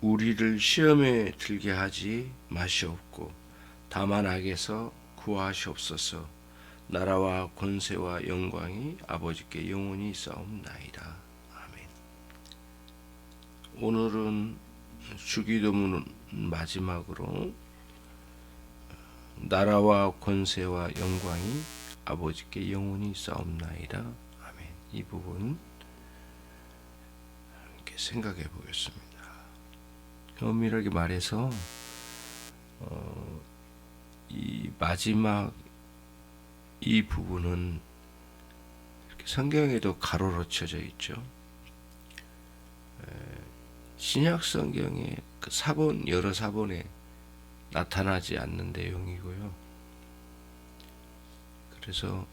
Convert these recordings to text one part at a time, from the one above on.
우리를 시험에 들게 하지 마시옵고 다만 악에서 구하시옵소서. 나라와 권세와 영광이 아버지께 영원히 있사옵나이다. 아멘. 오늘은 주기도문 마지막으로 나라와 권세와 영광이 아버지께 영원히 있사옵나이다. 아멘. 이 부분 이렇게 생각해 보겠습니다. 엄밀하게 말해서 이 마지막 이 부분은 이렇게 성경에도 가로로 쳐져 있죠. 신약 성경의 그 사본 여러 사본에 나타나지 않는 내용이고요. 그래서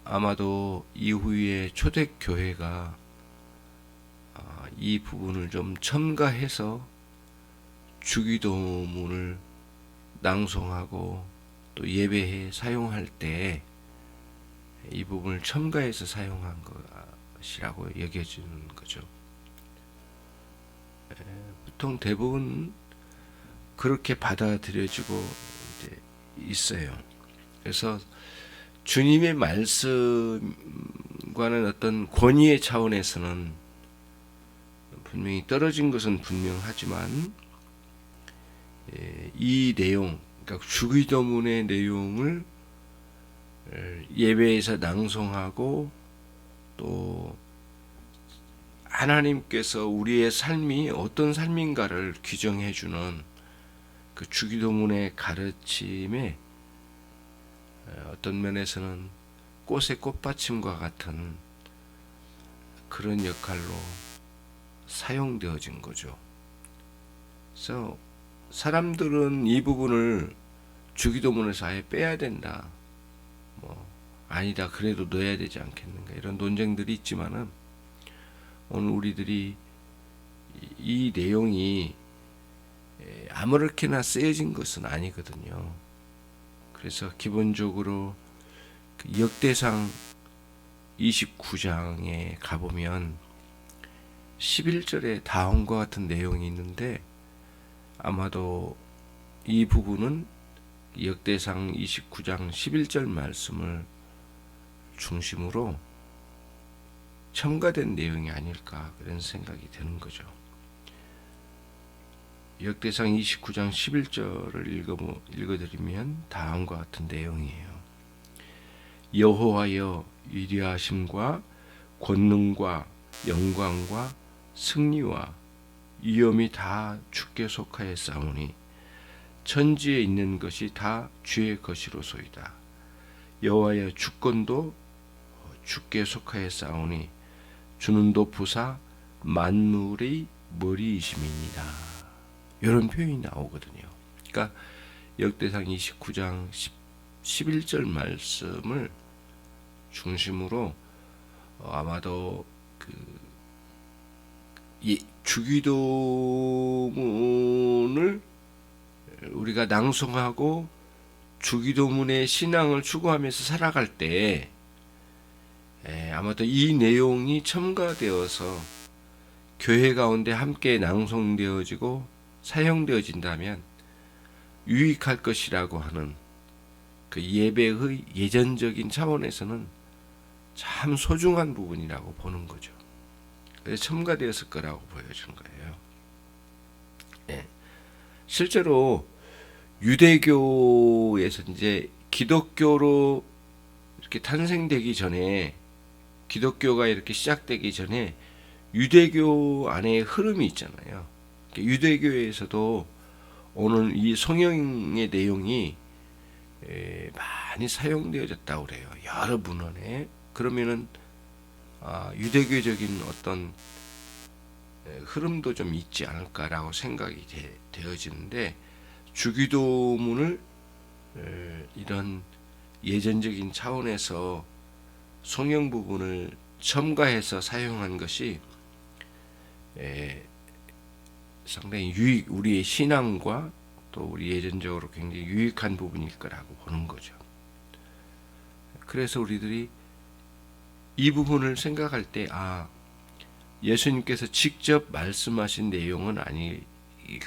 아마도 이후에 초대교회가 이 부분을 좀 첨가해서 주기도문을 낭송하고 또 예배에 사용할 때 이 부분을 첨가해서 사용한 것이라고 여겨지는 거죠. 보통 대부분 그렇게 받아들여지고 이제 있어요. 그래서 주님의 말씀과는 어떤 권위의 차원에서는 분명히 떨어진 것은 분명하지만 이 내용, 그러니까 주기도문의 내용을 예배에서 낭송하고 또 하나님께서 우리의 삶이 어떤 삶인가를 규정해 주는 그 주기도문의 가르침에 어떤 면에서는 꽃의 꽃받침과 같은 그런 역할로 사용되어진 거죠. 그래서 사람들은 이 부분을 주기도문에서 아예 빼야 된다. 아니다. 그래도 넣어야 되지 않겠는가. 이런 논쟁들이 있지만은 오늘 우리들이 이 내용이 아무렇게나 쓰여진 것은 아니거든요. 그래서 기본적으로 그 역대상 29장에 가보면 11절에 다음과 같은 내용이 있는데 아마도 이 부분은 역대상 29장 11절 말씀을 중심으로 첨가된 내용이 아닐까 그런 생각이 드는 거죠. 역대상 29장 11절을 읽어드리면 다음과 같은 내용이에요. 여호와여 위대하심과 권능과 영광과 승리와 위엄이 다 주께 속하였사오니 천지에 있는 것이 다 주의 것이로소이다. 여호와여 주권도 주께 속하였사오니 주는 높으사 만물의 머리이심이니라. 이런 표현이 나오거든요. 그러니까 역대상 29장 11절 말씀을 중심으로 아마도 주기도문을 우리가 낭송하고 주기도문의 신앙을 추구하면서 살아갈 때 아마도 이 내용이 첨가되어서 교회 가운데 함께 낭송되어지고 사용되어진다면 유익할 것이라고 하는 그 예배의 예전적인 차원에서는 참 소중한 부분이라고 보는 거죠. 그래서 첨가되었을 거라고 보여준 거예요. 실제로 유대교에서 이제 기독교로 이렇게 탄생되기 전에 기독교가 이렇게 시작되기 전에 유대교 안에 흐름이 있잖아요. 유대교에서도 오늘 이 성경의 내용이 많이 사용되어졌다고 그래요. 여러 문헌에. 그러면은 유대교적인 어떤 흐름도 좀 있지 않을까라고 생각이 되어지는데 주기도문을 이런 예전적인 차원에서 성경 부분을 첨가해서 사용한 것이 상당히 우리의 신앙과 또 우리 예전적으로 굉장히 유익한 부분일 거라고 보는 거죠. 그래서 우리들이 이 부분을 생각할 때 예수님께서 직접 말씀하신 내용은 아닐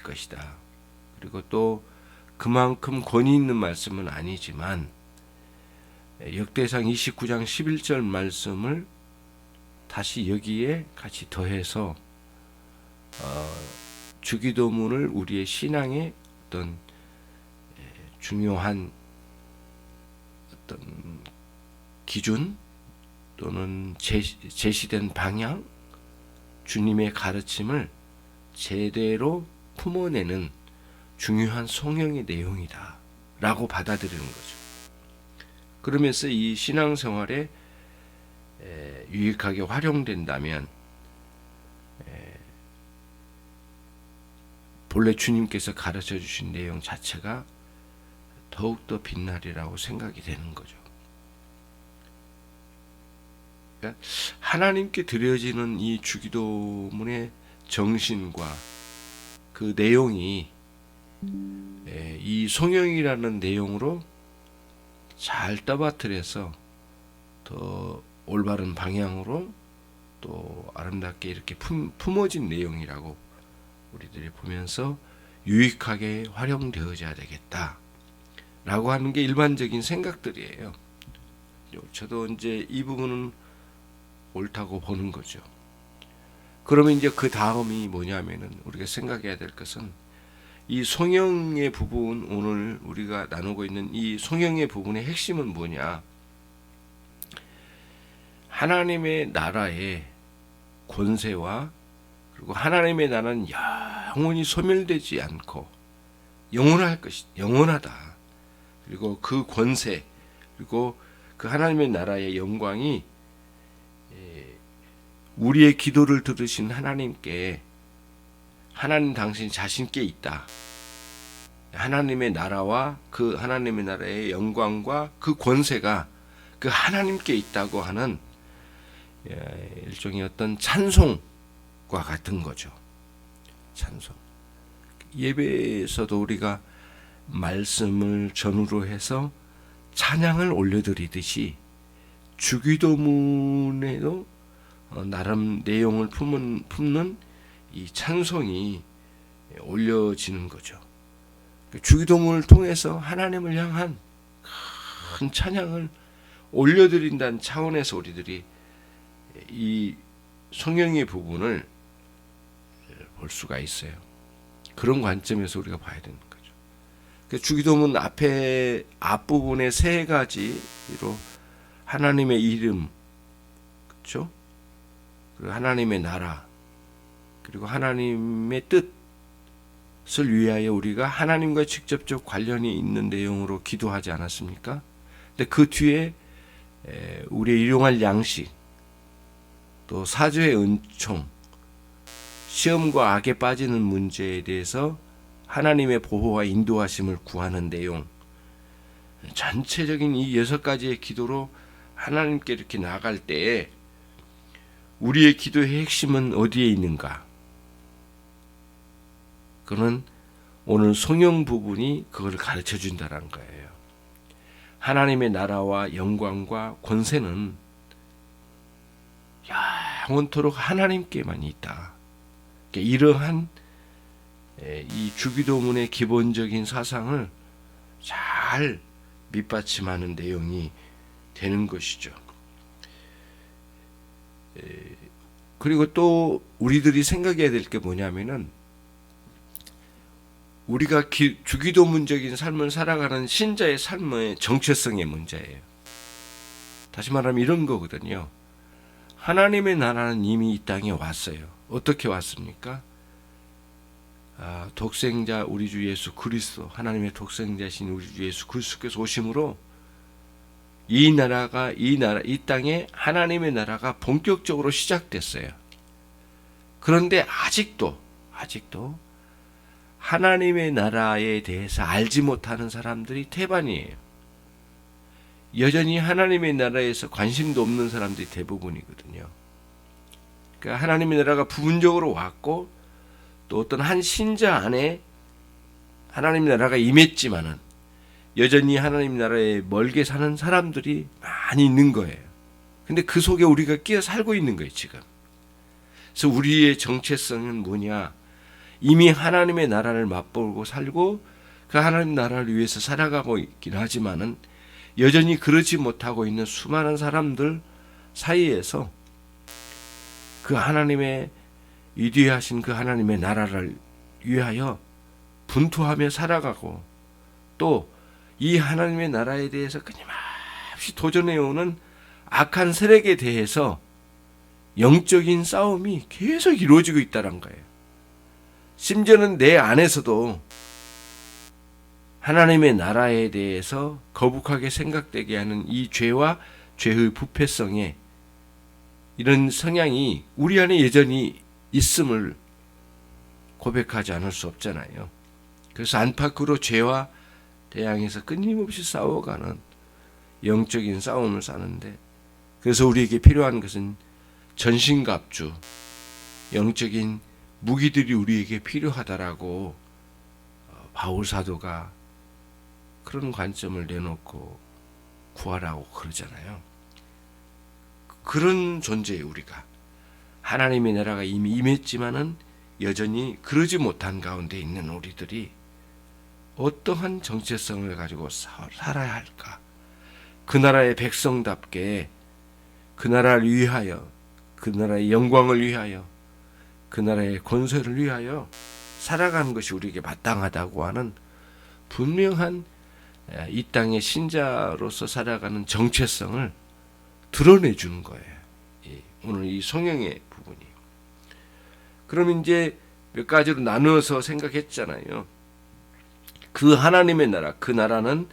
것이다. 그리고 또 그만큼 권위 있는 말씀은 아니지만 역대상 29장 11절 말씀을 다시 여기에 같이 더해서 주기도문을 우리의 신앙의 어떤 중요한 어떤 기준 또는 제시된 방향, 주님의 가르침을 제대로 품어내는 중요한 성령의 내용이다 라고 받아들이는 거죠. 그러면서 이 신앙생활에 유익하게 활용된다면 본래 주님께서 가르쳐 주신 내용 자체가 더욱더 빛나리라고 생각이 되는 거죠. 그러니까 하나님께 드려지는 이 주기도문의 정신과 그 내용이 이 성령이라는 내용으로 잘 떠받들여서 더 올바른 방향으로 또 아름답게 이렇게 품어진 내용이라고 우리들이 보면서 유익하게 활용되어져야 되겠다 라고 하는 게 일반적인 생각들이에요. 저도 이제 이 부분은 옳다고 보는 거죠. 그러면 이제 그 다음이 뭐냐면은 우리가 생각해야 될 것은 이 성령의 부분, 오늘 우리가 나누고 있는 이 성령의 부분의 핵심은 뭐냐? 하나님의 나라의 권세와 그리고 하나님의 나라는 영원히 소멸되지 않고 영원할 것이 영원하다. 그리고 그 권세 그리고 그 하나님의 나라의 영광이 우리의 기도를 들으신 하나님께 하나님 당신 자신께 있다. 하나님의 나라와 그 하나님의 나라의 영광과 그 권세가 그 하나님께 있다고 하는 일종의 어떤 찬송과 같은 거죠. 찬송. 예배에서도 우리가 말씀을 전후로 해서 찬양을 올려드리듯이 주기도문에도 나름 내용을 품는 이 찬송이 올려지는 거죠. 주기도문을 통해서 하나님을 향한 큰 찬양을 올려드린다는 차원에서 우리들이 이 성령의 부분을 볼 수가 있어요. 그런 관점에서 우리가 봐야 되는 거죠. 주기도문 앞부분에 세 가지로 하나님의 이름, 그렇죠? 그리고 하나님의 나라, 그리고 하나님의 뜻을 위하여 우리가 하나님과 직접적 관련이 있는 내용으로 기도하지 않았습니까? 근데 그 뒤에 우리의 일용할 양식, 또 사죄의 은총, 시험과 악에 빠지는 문제에 대해서 하나님의 보호와 인도하심을 구하는 내용, 전체적인 이 6가지의 기도로 하나님께 이렇게 나아갈 때에 우리의 기도의 핵심은 어디에 있는가? 그는 오늘 성령 부분이 그걸 가르쳐 준다는 거예요. 하나님의 나라와 영광과 권세는 영원토록 하나님께만 있다. 이러한 이 주기도문의 기본적인 사상을 잘 밑받침하는 내용이 되는 것이죠. 그리고 또 우리들이 생각해야 될 게 뭐냐면은 우리가 주기도문적인 삶을 살아가는 신자의 삶의 정체성의 문제예요. 다시 말하면 이런 거거든요. 하나님의 나라는 이미 이 땅에 왔어요. 어떻게 왔습니까? 독생자 우리 주 예수 그리스도, 하나님의 독생자신 우리 주 예수 그리스도께서 오심으로 이 땅에 하나님의 나라가 본격적으로 시작됐어요. 그런데 아직도 하나님의 나라에 대해서 알지 못하는 사람들이 태반이에요. 여전히 하나님의 나라에서 관심도 없는 사람들이 대부분이거든요. 그러니까 하나님의 나라가 부분적으로 왔고 또 어떤 한 신자 안에 하나님의 나라가 임했지만은 여전히 하나님 나라에 멀게 사는 사람들이 많이 있는 거예요. 근데 그 속에 우리가 끼어 살고 있는 거예요, 지금. 그래서 우리의 정체성은 뭐냐? 이미 하나님의 나라를 맛보고 살고 그 하나님 나라를 위해서 살아가고 있긴 하지만은 여전히 그러지 못하고 있는 수많은 사람들 사이에서 그 하나님의 위대하신 그 하나님의 나라를 위하여 분투하며 살아가고 또 이 하나님의 나라에 대해서 끊임없이 도전해오는 악한 세력에 대해서 영적인 싸움이 계속 이루어지고 있다는 거예요. 심지어는 내 안에서도 하나님의 나라에 대해서 거북하게 생각되게 하는 이 죄와 죄의 부패성에 이런 성향이 우리 안에 여전히 있음을 고백하지 않을 수 없잖아요. 그래서 안팎으로 죄와 대항해서 끊임없이 싸워가는 영적인 싸움을 사는데, 그래서 우리에게 필요한 것은 전신갑주, 영적인 무기들이 우리에게 필요하다라고 바울 사도가 그런 관점을 내놓고 구하라고 그러잖아요. 그런 존재예요. 우리가 하나님의 나라가 이미 임했지만은 여전히 그러지 못한 가운데 있는 우리들이 어떠한 정체성을 가지고 살아야 할까? 그 나라의 백성답게 그 나라를 위하여, 그 나라의 영광을 위하여, 그 나라의 권세를 위하여 살아가는 것이 우리에게 마땅하다고 하는 분명한 이 땅의 신자로서 살아가는 정체성을 드러내주는 거예요. 오늘 이 성경의 부분이. 그럼 이제 몇 가지로 나누어서 생각했잖아요. 그 하나님의 나라, 그 나라는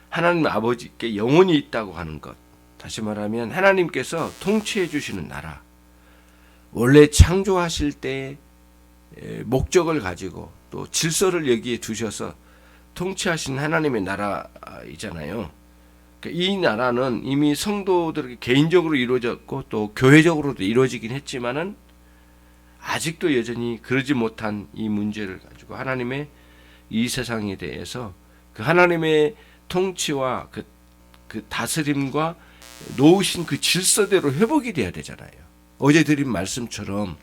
하나님 아버지께 영원히 있다고 하는 것. 다시 말하면 하나님께서 통치해 주시는 나라. 원래 창조하실 때 목적을 가지고 또 질서를 여기에 두셔서 통치하신 하나님의 나라이잖아요. 이 나라는 이미 성도들에게 개인적으로 이루어졌고 또 교회적으로도 이루어지긴 했지만은 아직도 여전히 그러지 못한 이 문제를 가지고 하나님의 이 세상에 대해서 그 하나님의 통치와 그 다스림과 놓으신 그 질서대로 회복이 돼야 되잖아요. 어제 드린 말씀처럼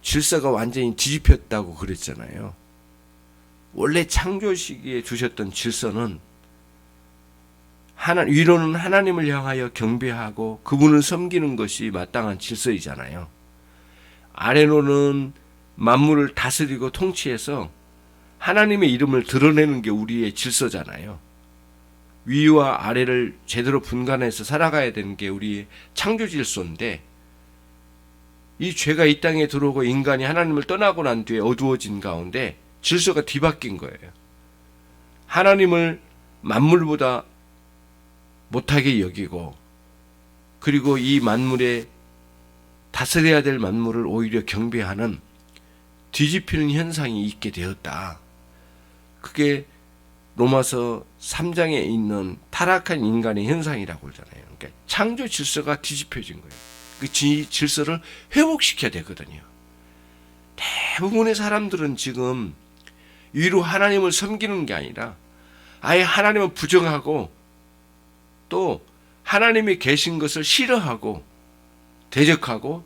질서가 완전히 뒤집혔다고 그랬잖아요. 원래 창조 시기에 두셨던 질서는 위로는 하나님을 향하여 경배하고 그분을 섬기는 것이 마땅한 질서이잖아요. 아래로는 만물을 다스리고 통치해서 하나님의 이름을 드러내는 게 우리의 질서잖아요. 위와 아래를 제대로 분간해서 살아가야 되는 게 우리의 창조 질서인데, 이 죄가 이 땅에 들어오고 인간이 하나님을 떠나고 난 뒤에 어두워진 가운데 질서가 뒤바뀐 거예요. 하나님을 만물보다 못하게 여기고, 그리고 이 만물에 다스려야 될 만물을 오히려 경배하는 뒤집히는 현상이 있게 되었다. 그게 로마서 3장에 있는 타락한 인간의 현상이라고 그러잖아요. 그러니까 창조 질서가 뒤집혀진 거예요. 그 질서를 회복시켜야 되거든요. 대부분의 사람들은 지금 위로 하나님을 섬기는 게 아니라 아예 하나님을 부정하고 또 하나님이 계신 것을 싫어하고 대적하고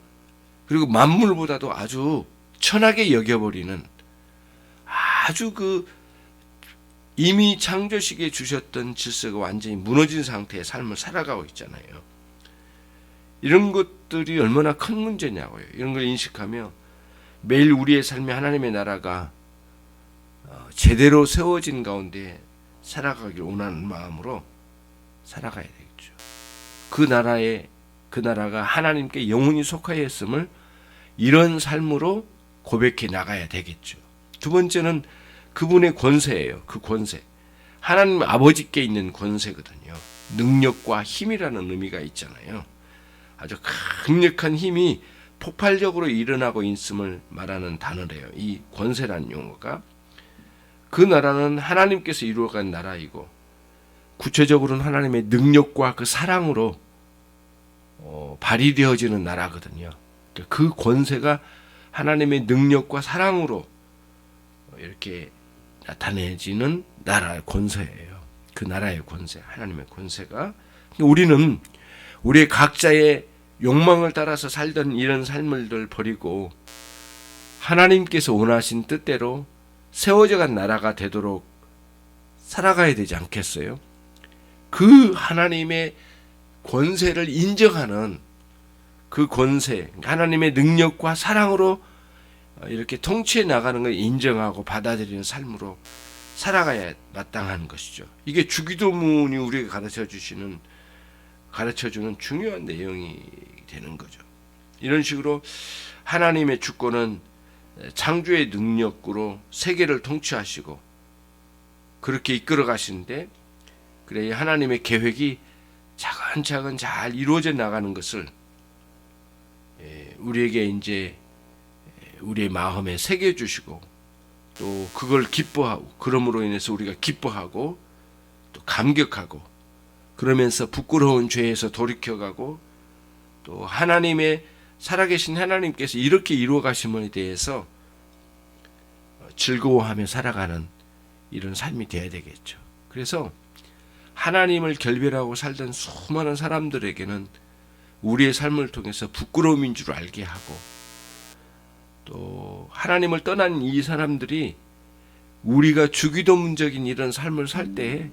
그리고 만물보다도 아주 천하게 여겨버리는 아주 이미 창조시기에 주셨던 질서가 완전히 무너진 상태의 삶을 살아가고 있잖아요. 이런 것들이 얼마나 큰 문제냐고요. 이런 걸 인식하며 매일 우리의 삶에 하나님의 나라가 제대로 세워진 가운데 살아가길 원하는 마음으로 살아가야 되겠죠. 그 나라가 하나님께 영원히 속하여 있음을 이런 삶으로 고백해 나가야 되겠죠. 두 번째는 그분의 권세예요. 그 권세. 하나님 아버지께 있는 권세거든요. 능력과 힘이라는 의미가 있잖아요. 아주 강력한 힘이 폭발적으로 일어나고 있음을 말하는 단어래요. 이 권세라는 용어가. 그 나라는 하나님께서 이루어간 나라이고 구체적으로는 하나님의 능력과 그 사랑으로 발휘되어지는 나라거든요. 그 권세가 하나님의 능력과 사랑으로 이렇게 나타내지는 나라의 권세예요. 그 나라의 권세, 하나님의 권세가. 우리는 우리의 각자의 욕망을 따라서 살던 이런 삶을 버리고 하나님께서 원하신 뜻대로 세워져 간 나라가 되도록 살아가야 되지 않겠어요? 그 하나님의 권세를 인정하는 그 권세, 하나님의 능력과 사랑으로 이렇게 통치해 나가는 걸 인정하고 받아들이는 삶으로 살아가야 마땅한 것이죠. 이게 주기도문이 우리에게 가르쳐주는 중요한 내용이 되는 거죠. 이런 식으로 하나님의 주권은 창조의 능력으로 세계를 통치하시고 그렇게 이끌어 가시는데, 그래 하나님의 계획이 차근차근 잘 이루어져 나가는 것을 우리에게 이제 우리의 마음에 새겨 주시고, 또 그걸 기뻐하고, 그러므로 인해서 우리가 기뻐하고 또 감격하고, 그러면서 부끄러운 죄에서 돌이켜가고, 또 하나님의 살아계신 하나님께서 이렇게 이루어 가심에 대해서 즐거워하며 살아가는 이런 삶이 되어야 되겠죠. 그래서 하나님을 결별하고 살던 수많은 사람들에게는 우리의 삶을 통해서 부끄러움인 줄 알게 하고, 또 하나님을 떠난 이 사람들이 우리가 주기도문적인 이런 삶을 살 때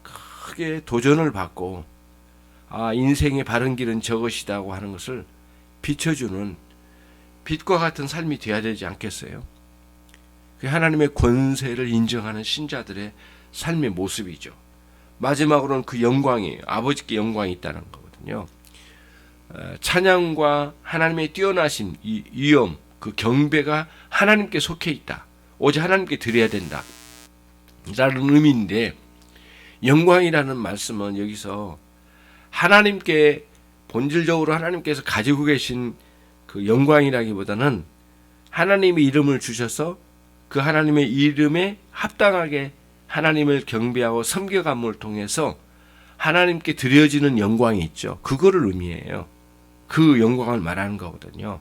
크게 도전을 받고, 인생의 바른 길은 저것이다고 하는 것을 비춰주는 빛과 같은 삶이 되어야 되지 않겠어요? 그 하나님의 권세를 인정하는 신자들의 삶의 모습이죠. 마지막으로는 그 영광이에요. 아버지께 영광이 있다는 거거든요. 찬양과 하나님의 뛰어나신 이 위엄, 그 경배가 하나님께 속해 있다. 오직 하나님께 드려야 된다. 라는 의미인데, 영광이라는 말씀은 여기서 하나님께 본질적으로 하나님께서 가지고 계신 그 영광이라기보다는 하나님의 이름을 주셔서 그 하나님의 이름에 합당하게 하나님을 경배하고 섬겨감을 통해서 하나님께 드려지는 영광이 있죠. 그거를 의미해요. 그 영광을 말하는 거거든요.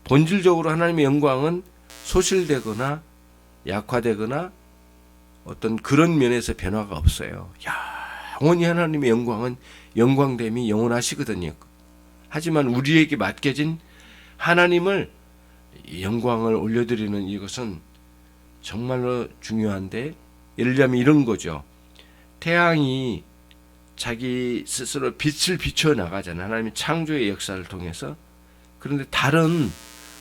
본질적으로 하나님의 영광은 소실되거나 약화되거나 어떤 그런 면에서 변화가 없어요. 영원히 하나님의 영광은 영광됨이 영원하시거든요. 하지만 우리에게 맡겨진 하나님을 영광을 올려드리는 이것은 정말로 중요한데, 예를 들면 이런 거죠. 태양이 자기 스스로 빛을 비춰 나가잖아요. 하나님의 창조의 역사를 통해서. 그런데 달은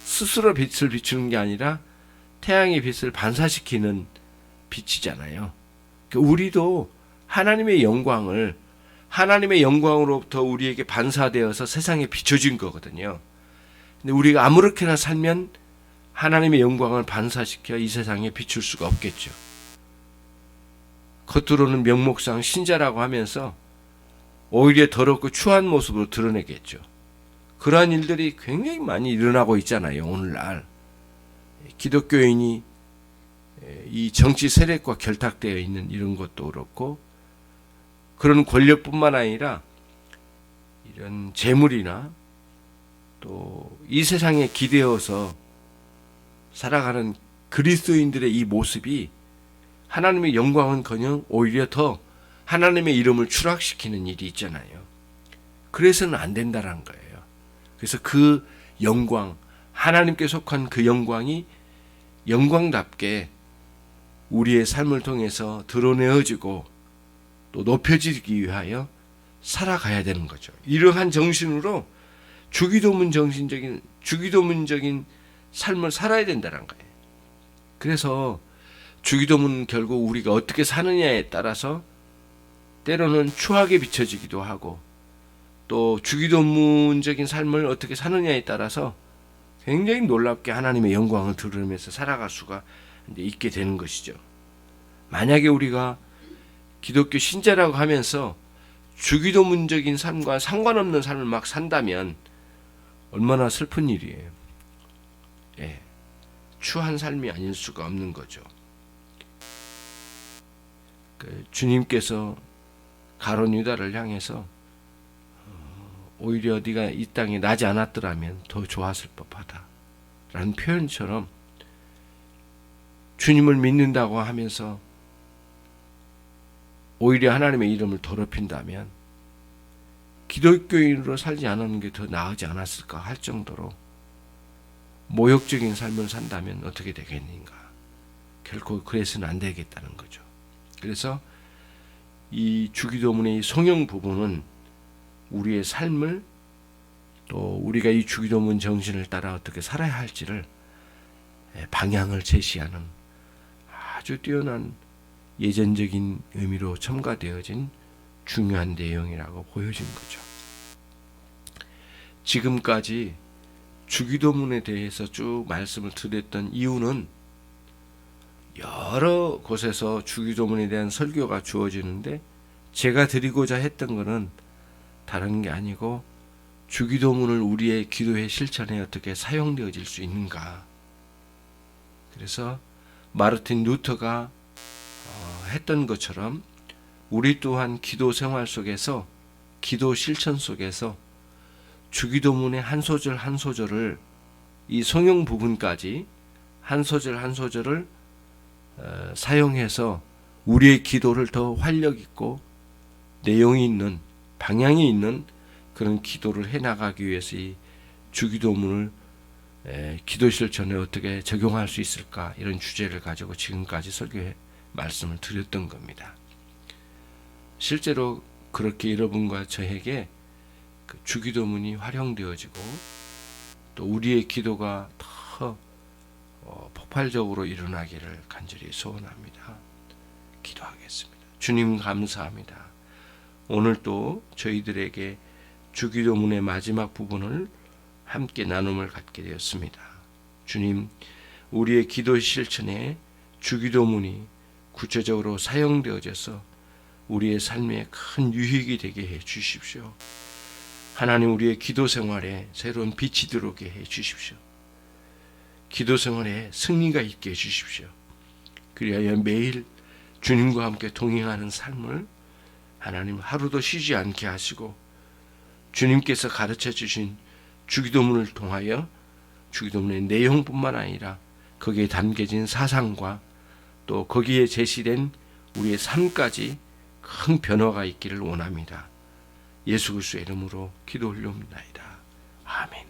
스스로 빛을 비추는 게 아니라 태양의 빛을 반사시키는 빛이잖아요. 우리도 하나님의 영광을, 하나님의 영광으로부터 우리에게 반사되어서 세상에 비춰진 거거든요. 근데 우리가 아무렇게나 살면 하나님의 영광을 반사시켜 이 세상에 비출 수가 없겠죠. 겉으로는 명목상 신자라고 하면서 오히려 더럽고 추한 모습으로 드러내겠죠. 그러한 일들이 굉장히 많이 일어나고 있잖아요. 오늘날 기독교인이 이 정치 세력과 결탁되어 있는 이런 것도 그렇고, 그런 권력뿐만 아니라 이런 재물이나 또 이 세상에 기대어서 살아가는 그리스도인들의 이 모습이 하나님의 영광은커녕 오히려 더 하나님의 이름을 추락시키는 일이 있잖아요. 그래서는 안 된다는 거예요. 그래서 그 영광, 하나님께 속한 그 영광이 영광답게 우리의 삶을 통해서 드러내어지고 또 높여지기 위하여 살아가야 되는 거죠. 이러한 정신으로 주기도문적인 삶을 살아야 된다는 거예요. 그래서 주기도문 결국 우리가 어떻게 사느냐에 따라서 때로는 추하게 비춰지기도 하고, 또 주기도문적인 삶을 어떻게 사느냐에 따라서 굉장히 놀랍게 하나님의 영광을 드러내면서 살아갈 수가 있게 되는 것이죠. 만약에 우리가 기독교 신자라고 하면서 주기도문적인 삶과 상관없는 삶을 막 산다면 얼마나 슬픈 일이에요. 추한 삶이 아닐 수가 없는 거죠. 주님께서 가룟 유다를 향해서 오히려 네가 이 땅에 나지 않았더라면 더 좋았을 법하다 라는 표현처럼, 주님을 믿는다고 하면서 오히려 하나님의 이름을 더럽힌다면 기독교인으로 살지 않은 게 더 나으지 않았을까 할 정도로 모욕적인 삶을 산다면 어떻게 되겠는가. 결코 그래서는 안 되겠다는 거죠. 그래서 이 주기도문의 이 성경 부분은 우리의 삶을 또 우리가 이 주기도문 정신을 따라 어떻게 살아야 할지를 방향을 제시하는 아주 뛰어난 예전적인 의미로 첨가되어진 중요한 내용이라고 보여진 거죠. 지금까지 주기도문에 대해서 쭉 말씀을 드렸던 이유는 여러 곳에서 주기도문에 대한 설교가 주어지는데 제가 드리고자 했던 것은 다른 게 아니고 주기도문을 우리의 기도의 실천에 어떻게 사용되어질 수 있는가. 그래서 마르틴 루터가 했던 것처럼 우리 또한 기도 생활 속에서 기도 실천 속에서 주기도문의 한 소절 한 소절을 이 성경 부분까지 한 소절 한 소절을 사용해서 우리의 기도를 더 활력 있고 내용이 있는 방향이 있는 그런 기도를 해나가기 위해서 이 주기도문을 기도 실천에 어떻게 적용할 수 있을까 이런 주제를 가지고 지금까지 설교해 말씀을 드렸던 겁니다. 실제로 그렇게 여러분과 저에게 그 주기도문이 활용되어지고 또 우리의 기도가 더 폭발적으로 일어나기를 간절히 소원합니다. 기도하겠습니다. 주님 감사합니다. 오늘 또 저희들에게 주기도문의 마지막 부분을 함께 나눔을 갖게 되었습니다. 주님, 우리의 기도 실천에 주기도문이 구체적으로 사용되어져서 우리의 삶에 큰 유익이 되게 해 주십시오. 하나님, 우리의 기도 생활에 새로운 빛이 들어오게 해 주십시오. 기도 생활에 승리가 있게 해 주십시오. 그리하여 매일 주님과 함께 동행하는 삶을 하나님 하루도 쉬지 않게 하시고 주님께서 가르쳐 주신 주기도문을 통하여 주기도문의 내용뿐만 아니라 거기에 담겨진 사상과 또 거기에 제시된 우리의 삶까지 큰 변화가 있기를 원합니다. 예수 그리스도의 이름으로 기도 올려옵나이다. 아멘.